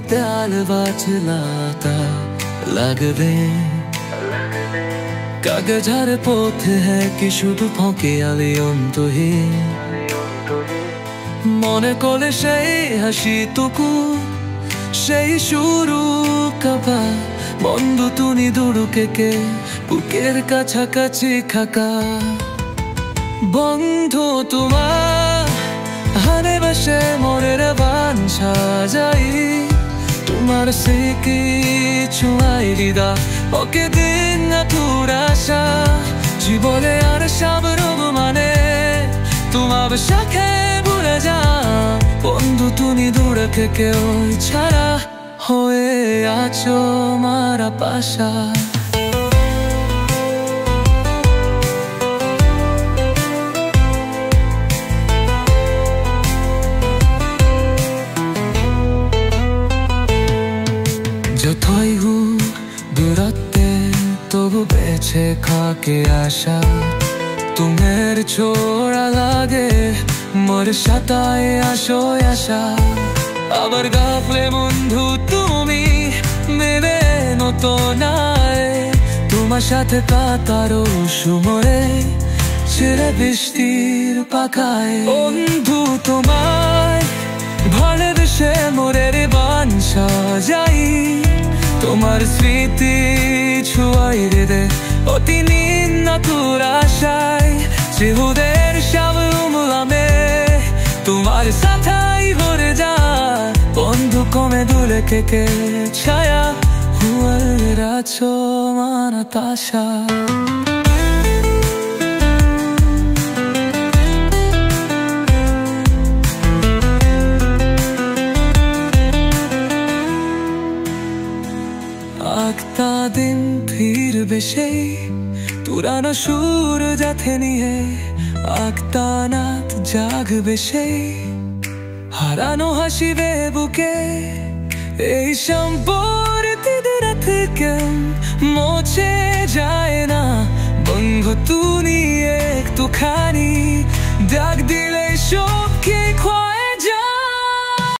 प्यार वाचलाता লাগবে কাগজের পথে কি শুধু ফোঁকে আলে অন্তহীন মনে করে সেই হাসিটুকু সেই শুরু কাবা বন্ধু তুমি দূরকে বুকের কাছাকাছি খাকা বন্ধু তোমার হারে বসে মনের বান সাজাই তোমার সে কিছু আইরিদা ওকে দিন না তোর আশা জীবনে আর সব রোগ মানে তোমার শাখে ভুলে যা বন্ধু তুমি দূরে কেউ ছাড়া হয়ে আছো মারা পাশা যতই হোক দূরত্বে তবু বেঁচে থাকে আশা তোমার ছোড়া লাগে মোর সাতায় আসো আশা আবার গাফলে বন্ধু তুমি মেরে নতনায় তোমার সাথে কাতারো সুমরে ছেড়ে বৃষ্টির পাখায় বন্ধু তোমায় ভালোবেসে মোরের বান সাজাই তোমার স্মৃতি ছুঁয়াই রে অতি নিন্না তোর আশায় চিহুদের সব উমলামে তোমার সাথাই ভরে যা বন্ধু কমে দূরে কে ছায়া হুয়ার আছো মানা তাশা আগতা দিন ফিরবে সেই পুরানো সুর যাতে নিয়ে আগতা নাত জাগবে সেই হারানো হাসিবে বুকে এই সম্পর্কের থেকে মুছে যায় না বন্ধু তুমি একটুখানি ডাক দিলে সবকে